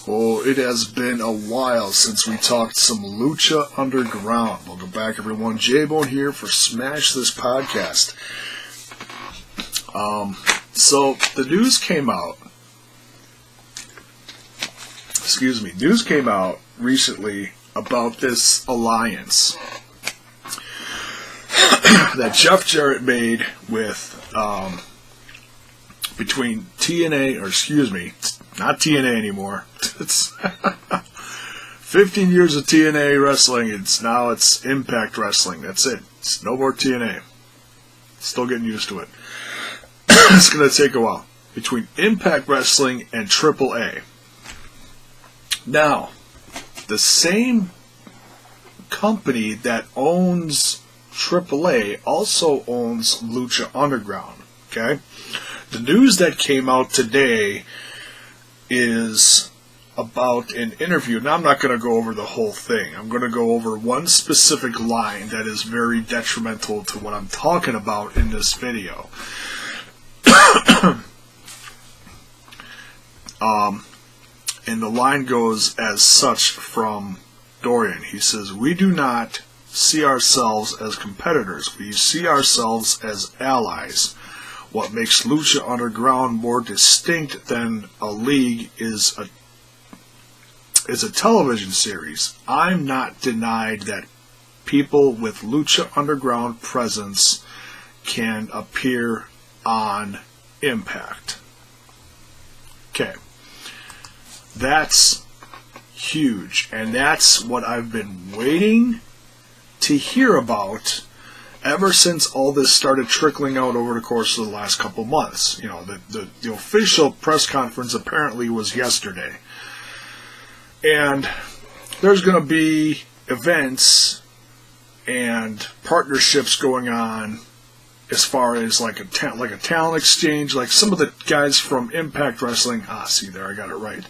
Oh, it has been a while since we talked some Lucha Underground. Welcome back, everyone. J-Bone here for Smash This Podcast. So the news came out. News came out recently about this alliance that Jeff Jarrett made with between TNA, or excuse me, not TNA anymore. It's 15 years of TNA wrestling. It's Impact Wrestling. That's it. It's no more TNA. Still getting used to it. It's going to take a while. Between Impact Wrestling and AAA. Now, the same company that owns AAA also owns Lucha Underground. Okay? The news that came out today is about an interview. Now, I'm not going to go over the whole thing. I'm going to go over one specific line that is very detrimental to what I'm talking about in this video. And the line goes as such from Dorian. He says, "We do not see ourselves as competitors. We see ourselves as allies. What makes Lucha Underground more distinct than a league is a television series. I'm not denied that people with Lucha Underground presence can appear on Impact." Okay. That's huge, and that's what I've been waiting to hear about ever since all this started trickling out over the course of the last couple months. You know, the official press conference apparently was yesterday. And there's going to be events and partnerships going on as far as like a talent exchange. Like some of the guys from Impact Wrestling, see there, I got it right.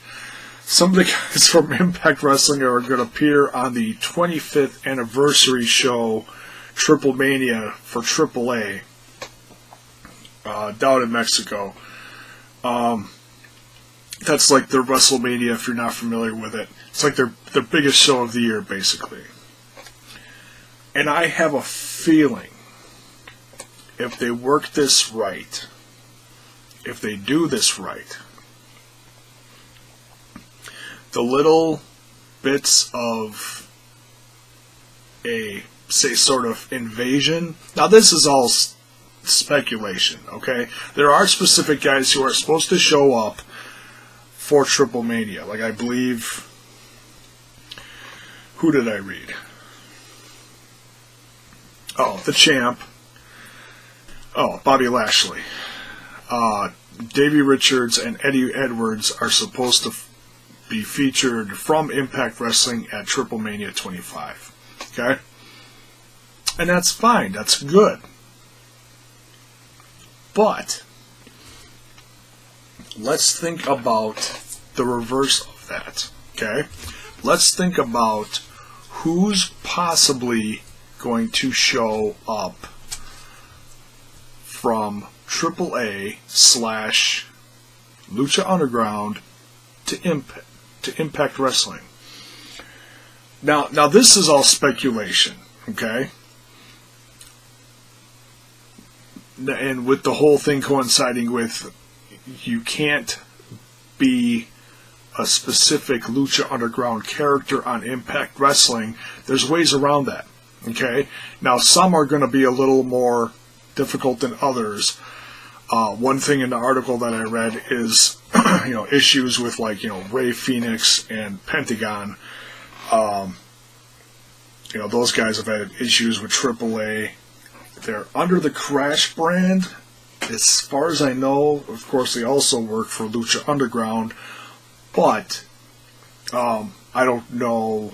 Some of the guys from Impact Wrestling are going to appear on the 25th anniversary show, Triple Mania for AAA, down in Mexico. That's like their WrestleMania, if you're not familiar with it. It's like their biggest show of the year, basically. And I have a feeling, if they work this right, if they do this right, the little bits of a, say, sort of invasion. Now, this is all speculation, okay? There are specific guys who are supposed to show up for Triple Mania. Like, I believe, who did I read? Oh, the Champ. Oh, Bobby Lashley. Davey Richards and Eddie Edwards are supposed to be featured from Impact Wrestling at Triple Mania 25. Okay? And that's fine. That's good. But let's think about the reverse of that. Okay? Let's think about who's possibly going to show up from AAA / Lucha Underground to Impact Wrestling. Now this is all speculation, okay? And with the whole thing coinciding with you can't be a specific Lucha Underground character on Impact Wrestling, there's ways around that, okay? Now, some are going to be a little more difficult than others. One thing in the article that I read is, issues with Ray Phoenix and Pentagon. Those guys have had issues with AAA. They're under the Crash brand. As far as I know, of course, they also work for Lucha Underground, but I don't know.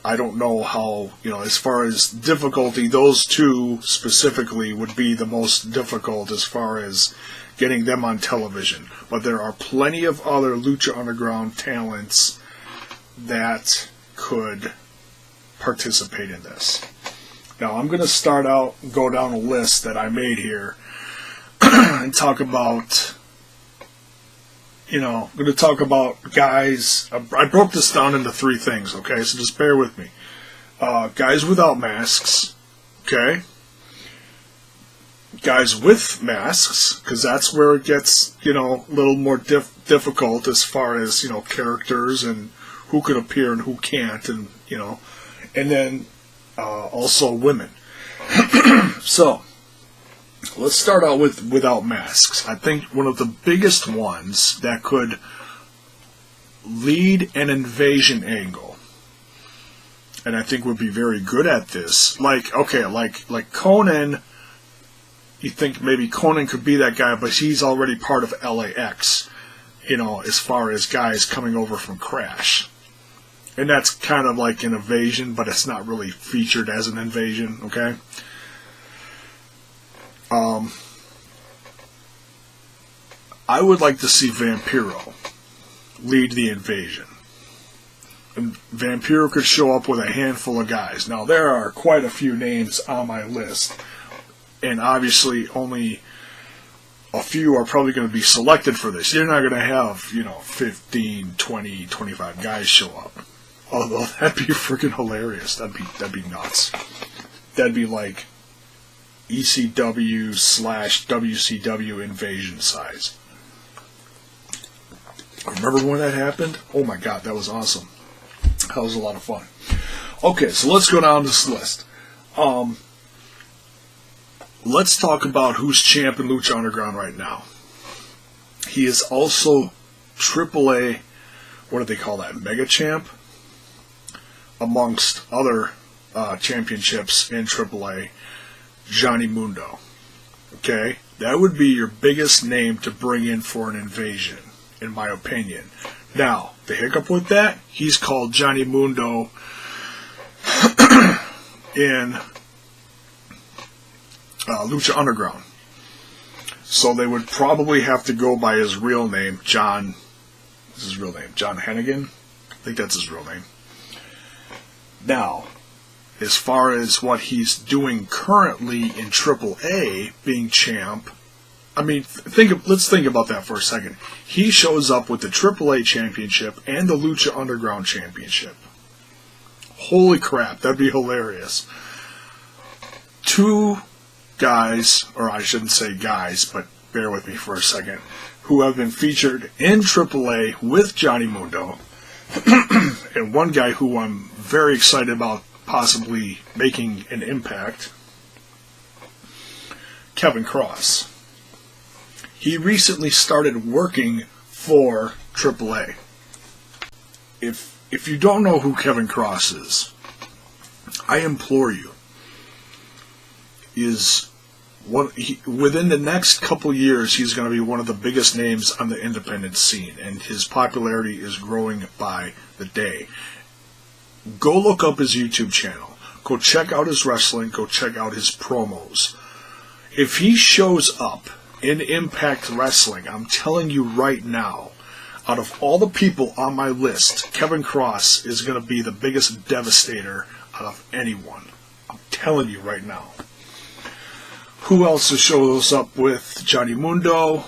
I don't know how, as far as difficulty, those two specifically would be the most difficult as far as getting them on television. But there are plenty of other Lucha Underground talents that could participate in this. Now, I'm going to start out and go down a list that I made here and talk about, I'm going to talk about guys. I broke this down into 3 things, okay? So just bear with me. Guys without masks, okay? Guys with masks, because that's where it gets, a little more difficult as far as, characters and who can appear and who can't, and, and then also women. So, let's start out with without masks. I think one of the biggest ones that could lead an invasion angle, and I think would be very good at this, like Conan. You think maybe Conan could be that guy, but he's already part of LAX, as far as guys coming over from Crash. And that's kind of like an invasion, but it's not really featured as an invasion, okay? I would like to see Vampiro lead the invasion. And Vampiro could show up with a handful of guys. Now, there are quite a few names on my list, and obviously only a few are probably going to be selected for this. You're not going to have, 15, 20, 25 guys show up. Although that'd be freaking hilarious. That'd be nuts. That'd be like ECW/WCW invasion size. Remember when that happened? Oh my god, that was awesome. That was a lot of fun. Okay, so let's go down this list. Let's talk about who's champ in Lucha Underground right now. He is also AAA, what do they call that, Mega Champ? Amongst other championships in AAA, Johnny Mundo. Okay? That would be your biggest name to bring in for an invasion, in my opinion. Now, the hiccup with that, he's called Johnny Mundo in Lucha Underground. So they would probably have to go by his real name, John. What's his real name? John Hennigan? I think that's his real name. Now, as far as what he's doing currently in AAA, being champ, I mean, let's think about that for a second. He shows up with the AAA championship and the Lucha Underground championship. Holy crap, that'd be hilarious. 2 guys, or I shouldn't say guys, but bear with me for a second, who have been featured in AAA with Johnny Mundo, and one guy who I'm very excited about possibly making an impact, Kevin Cross. He recently started working for AAA. If you don't know who Kevin Cross is, I implore you, within the next couple years, he's going to be one of the biggest names on the independent scene, and his popularity is growing by the day. Go look up his YouTube channel. Go check out his wrestling. Go check out his promos. If he shows up in Impact Wrestling, I'm telling you right now, out of all the people on my list, Kevin Cross is going to be the biggest devastator out of anyone. I'm telling you right now. Who else shows up with Johnny Mundo?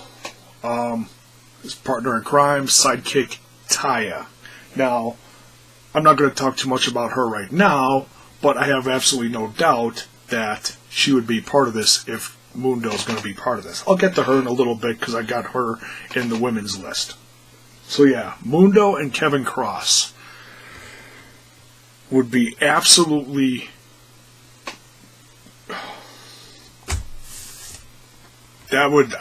His partner in crime, sidekick Taya. Now, I'm not going to talk too much about her right now, but I have absolutely no doubt that she would be part of this if Mundo's going to be part of this. I'll get to her in a little bit because I got her in the women's list. So yeah, Mundo and Kevin Cross would be absolutely... I would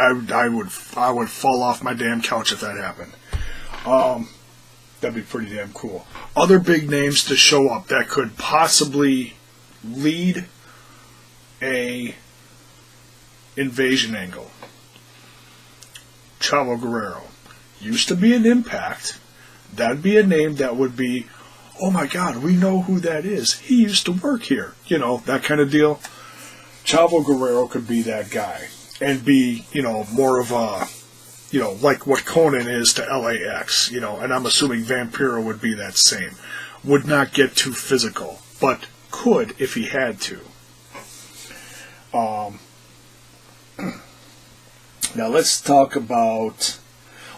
fall off my damn couch if that happened. That'd be pretty damn cool. Other big names to show up that could possibly lead a invasion angle. Chavo Guerrero. Used to be an Impact. That'd be a name that would be, oh my god, we know who that is. He used to work here. That kind of deal. Chavo Guerrero could be that guy. And be, more of a, like what Conan is to LAX, and I'm assuming Vampiro would be that same. Would not get too physical, but could if he had to. Now let's talk about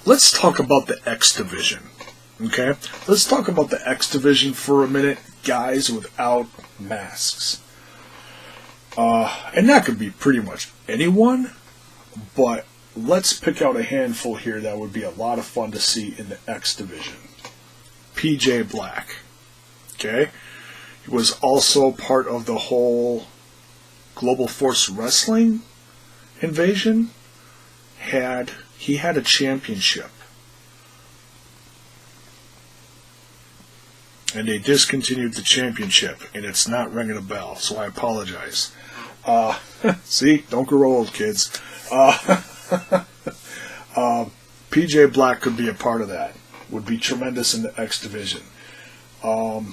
the X Division. Okay? Let's talk about the X Division for a minute, guys without masks. And that could be pretty much anyone, but let's pick out a handful here that would be a lot of fun to see in the X Division. PJ Black. Okay? He was also part of the whole Global Force Wrestling invasion. He had a championship. And they discontinued the championship, and it's not ringing a bell, so I apologize. See? Don't grow old, kids. PJ Black could be a part of that. Would be tremendous in the X Division. Paul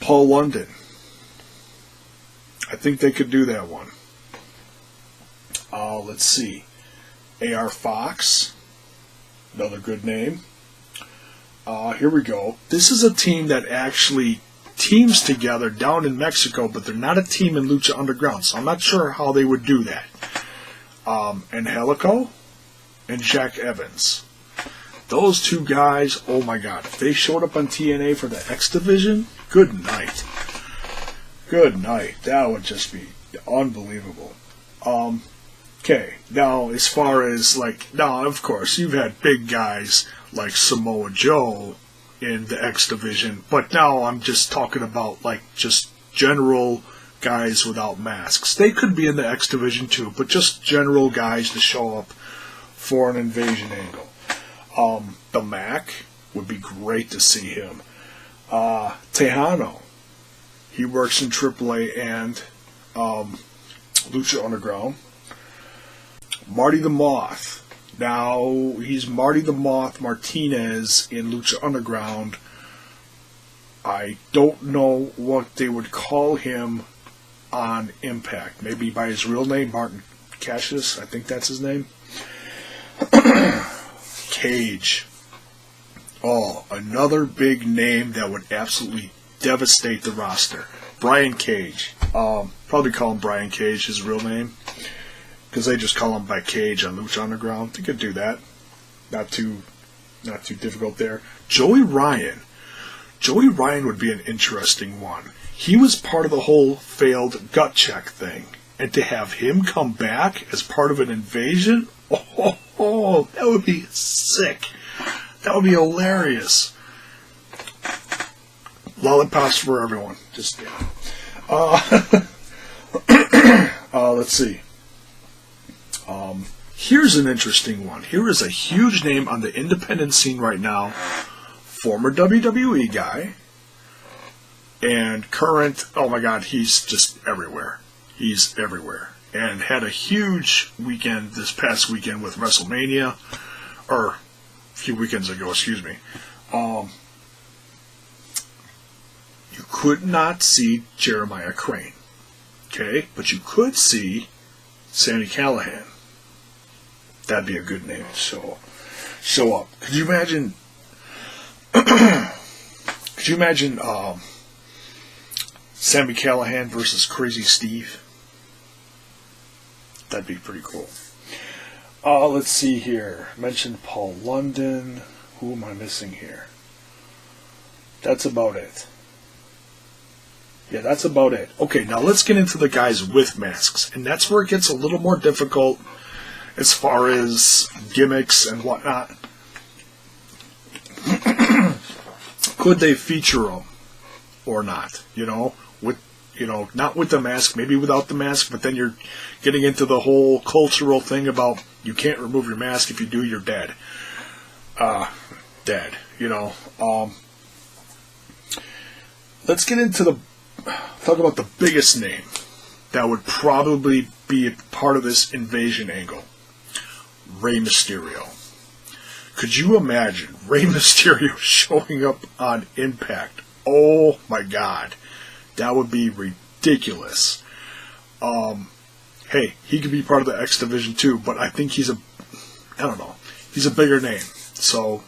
London. I think they could do that one. Let's see. AR Fox. Another good name. Here we go. This is a team that actually teams together down in Mexico, but they're not a team in Lucha Underground, so I'm not sure how they would do that. Angelico and Jack Evans. Those two guys, oh my god, if they showed up on TNA for the X Division, good night. Good night. That would just be unbelievable. Okay, now as far as now of course you've had big guys like Samoa Joe in the X Division, but now I'm just talking about just general guys without masks. They could be in the X Division too, but just general guys to show up for an invasion angle. The Mac would be great to see him. Tejano, he works in AAA and Lucha Underground. Marty the Moth. Now, he's Marty the Moth Martinez in Lucha Underground. I don't know what they would call him on Impact. Maybe by his real name, Martin Cassius. I think that's his name. Cage. Oh, another big name that would absolutely devastate the roster. Brian Cage. Probably call him Brian Cage, his real name. Because they just call him by Cage on Lucha Underground. They could do that. Not too difficult there. Joey Ryan. Joey Ryan would be an interesting one. He was part of the whole failed gut check thing. And to have him come back as part of an invasion, that would be sick. That would be hilarious. Lollipops for everyone. Just let's see. Here's an interesting one. Here is a huge name on the independent scene right now. Former WWE guy. And current, oh my god, he's just everywhere. He's everywhere. And had a huge weekend this past weekend with WrestleMania. Or a few weekends ago, excuse me. You could not see Jeremiah Crane. Okay? But you could see Sami Callihan. That'd be a good name to show up. Could you imagine? Sami Callihan versus Crazy Steve? That'd be pretty cool. Let's see here. I mentioned Paul London. Who am I missing here? That's about it. Yeah, that's about it. Okay, now let's get into the guys with masks. And that's where it gets a little more difficult as far as gimmicks and whatnot. Could they feature them or not? Not with the mask, maybe without the mask, but then you're getting into the whole cultural thing about you can't remove your mask. If you do, you're dead. Dead, Let's get into talk about the biggest name that would probably be a part of this invasion angle. Rey Mysterio. Could you imagine Rey Mysterio showing up on Impact? Oh my god. That would be ridiculous. Hey, he could be part of the X Division too, but I think he's a bigger name. So,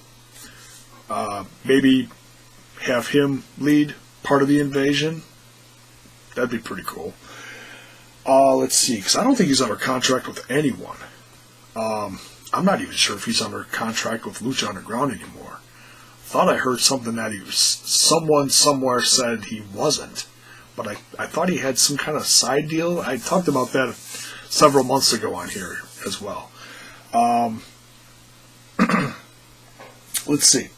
maybe have him lead part of the invasion. That'd be pretty cool. Let's see, because I don't think he's under contract with anyone. I'm not even sure if he's under contract with Lucha Underground anymore. Thought I heard something that he was. Someone somewhere said he wasn't, but I thought he had some kind of side deal. I talked about that several months ago on here as well. Let's see.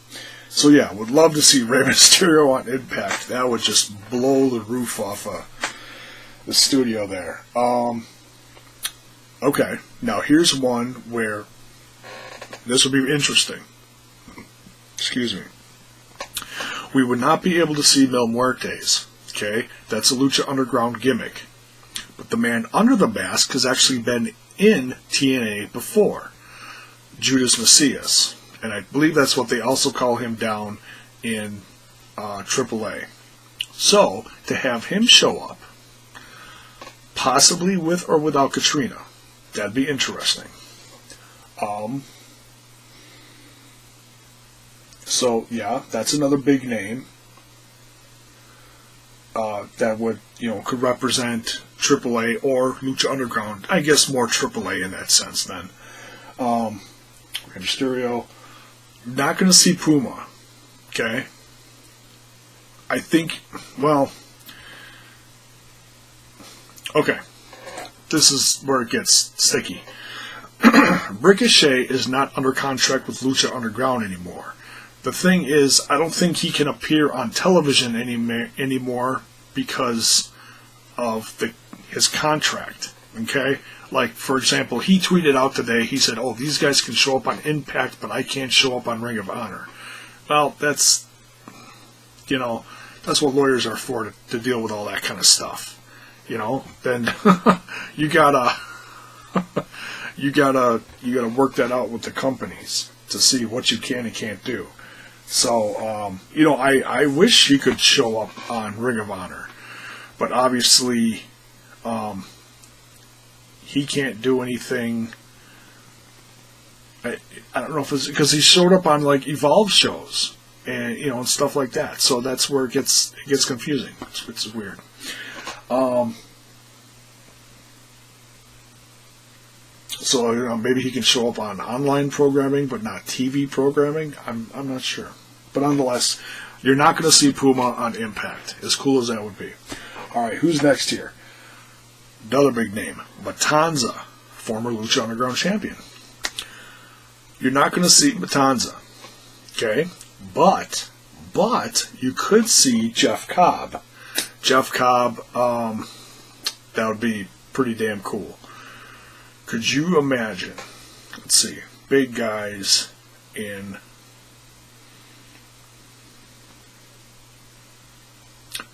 So yeah, would love to see Rey Mysterio on Impact. That would just blow the roof off the studio there. Okay, now here's one where this would be interesting. Excuse me. We would not be able to see Mil Muertes. Okay, that's a Lucha Underground gimmick. But the man under the mask has actually been in TNA before. Judas Messias. And I believe that's what they also call him down in AAA. So, to have him show up, possibly with or without Katrina, that'd be interesting. So, yeah, that's another big name that would, could represent AAA or Lucha Underground. I guess more AAA in that sense then. Mysterio. Not going to see Puma. Okay? I think, well, okay. This is where it gets sticky. Ricochet is not under contract with Lucha Underground anymore. The thing is, I don't think he can appear on television anymore because of his contract. Okay? Like, for example, he tweeted out today, he said, oh, these guys can show up on Impact, but I can't show up on Ring of Honor. Well, that's what lawyers are for, to deal with all that kind of stuff. Then you gotta work that out with the companies to see what you can and can't do. So, I wish he could show up on Ring of Honor, but obviously, he can't do anything. I don't know if it's because he showed up on like Evolve shows and and stuff like that. So that's where it gets confusing. It's weird. So maybe he can show up on online programming, but not TV programming. I'm not sure. But nonetheless, you're not going to see Puma on Impact. As cool as that would be. All right, who's next here? Another big name, Matanza, former Lucha Underground champion. You're not going to see Matanza, okay? But you could see Jeff Cobb. Jeff Cobb, that would be pretty damn cool. Could you imagine? Let's see, big guys in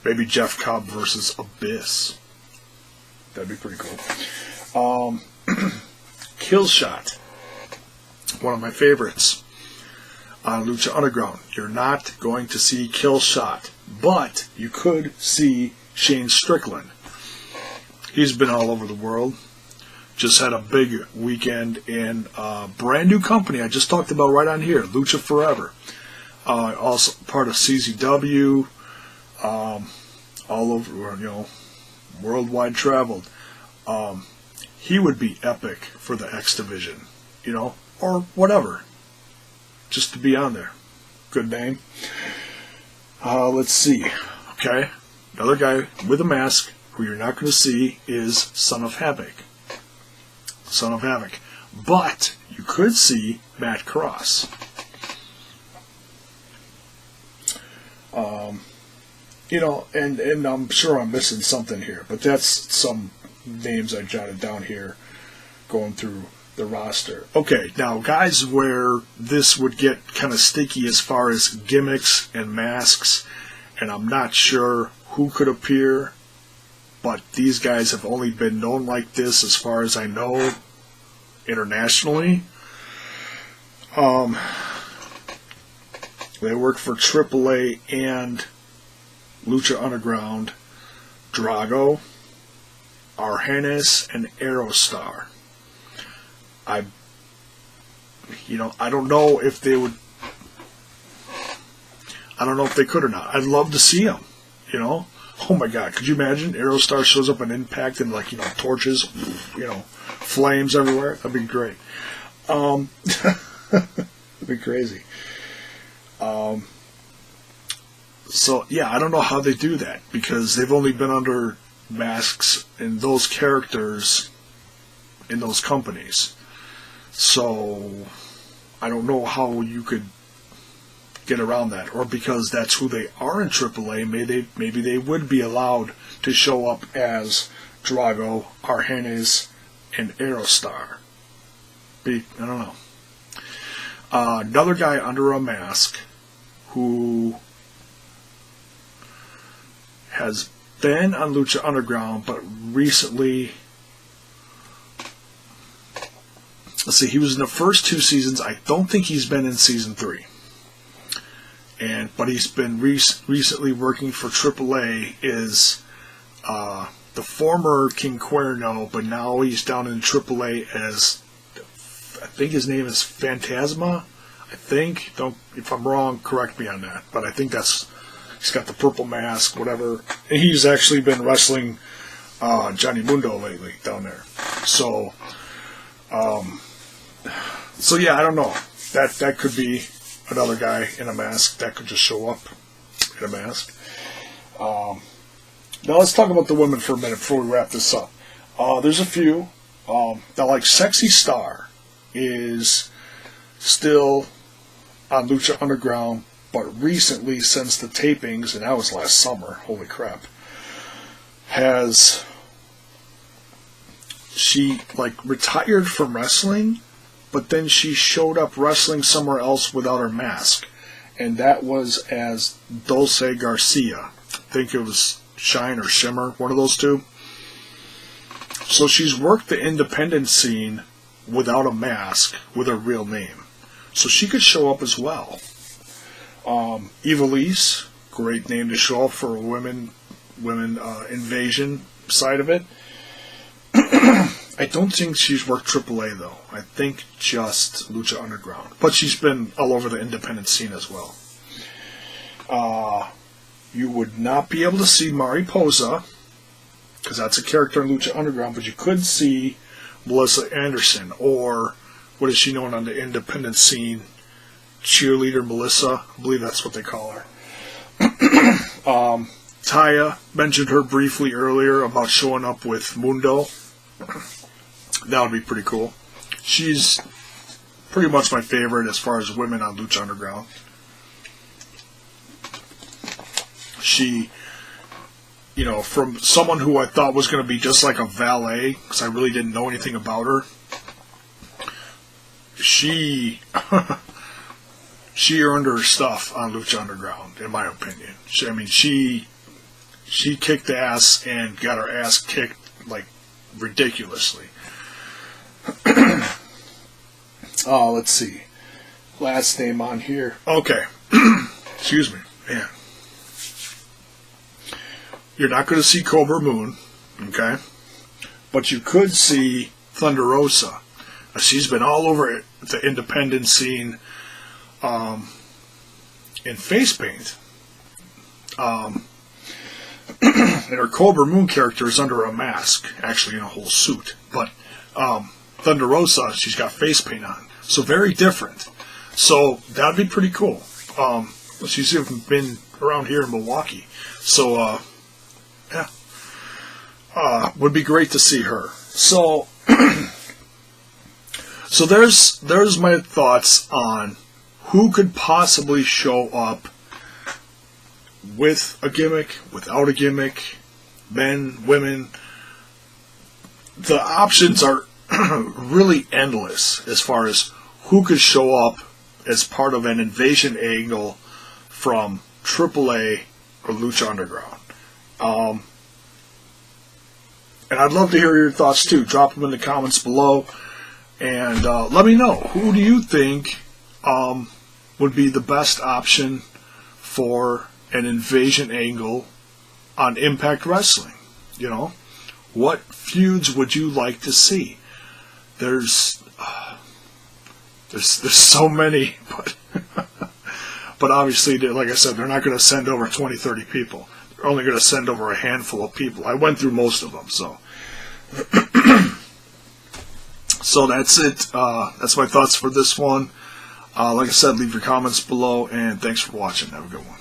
maybe Jeff Cobb versus Abyss. That'd be pretty cool. Killshot. One of my favorites on Lucha Underground. You're not going to see Killshot, but you could see Shane Strickland. He's been all over the world. Just had a big weekend in a brand new company I just talked about right on here, Lucha Forever. Also part of CZW. All over, worldwide traveled. He would be epic for the X Division, or whatever. Just to be on there. Good name. Let's see. Okay. Another guy with a mask who you're not going to see is Son of Havoc. Son of Havoc. But you could see Matt Cross. And I'm sure I'm missing something here, but that's some names I jotted down here going through the roster. Okay, now guys where this would get kind of sticky as far as gimmicks and masks, and I'm not sure who could appear, but these guys have only been known like this as far as I know internationally. They work for AAA and Lucha Underground. Drago, Argenis, and Aerostar. I don't know if they would. I don't know if they could or not. I'd love to see them. Oh my God, could you imagine? Aerostar shows up in Impact and torches, flames everywhere. That'd be great. That'd be crazy. So yeah, I don't know how they do that because they've only been under masks in those characters in those companies. So I don't know how you could get around that, or because that's who they are in AAA, maybe they would be allowed to show up as Drago, Argenis, and Aerostar. I don't know. Another guy under a mask who has been on Lucha Underground, but recently, let's see, he was in the first 2 seasons. I don't think he's been in season 3. But he's been recently working for AAA, is the former King Cuerno, but now he's down in AAA as, I think his name is Phantasma. I think, if I'm wrong, correct me on that. But I think he's got the purple mask, whatever. And he's actually been wrestling Johnny Mundo lately down there. So yeah, I don't know. That could be another guy in a mask that could just show up in a mask. Now let's talk about the women for a minute before we wrap this up. There's a few. Now, like Sexy Star is still on Lucha Underground, but recently, since the tapings, and that was last summer, holy crap, she retired from wrestling, but then she showed up wrestling somewhere else without her mask. And that was as Dulce Garcia. I think it was Shine or Shimmer, one of those two. So she's worked the independent scene without a mask with her real name. So she could show up as well. Ivelisse, great name to show up for a women invasion side of it. I don't think she's worked AAA, though. I think just Lucha Underground. But she's been all over the independent scene as well. You would not be able to see Mariposa, because that's a character in Lucha Underground, but you could see Melissa Anderson, or what is she known on the independent scene? Cheerleader Melissa. I believe that's what they call her. Taya mentioned her briefly earlier about showing up with Mundo. That would be pretty cool. She's pretty much my favorite as far as women on Lucha Underground. She, from someone who I thought was going to be just like a valet, because I really didn't know anything about her, she earned her stuff on Lucha Underground, in my opinion. She kicked ass and got her ass kicked ridiculously. Let's see. Last name on here. Okay. Excuse me. Man. You're not going to see Cobra Moon, okay? But you could see Thunder Rosa. She's been all over the independent scene in face paint. And her Cobra Moon character is under a mask, actually in a whole suit. But Thunder Rosa, she's got face paint on. So very different. So that'd be pretty cool. She's even been around here in Milwaukee. So, yeah. Would be great to see her. So, so there's my thoughts on who could possibly show up with a gimmick, without a gimmick, men, women. The options are really endless as far as who could show up as part of an invasion angle from AAA or Lucha Underground. And I'd love to hear your thoughts too. Drop them in the comments below. And let me know, who do you think would be the best option for an invasion angle on Impact Wrestling? What feuds would you like to see? There's so many, but obviously, like I said, they're not going to send over 20, 30 people. only going to send over a handful of people. I went through most of them, so. So that's it. That's my thoughts for this one. Like I said, leave your comments below, and thanks for watching. Have a good one.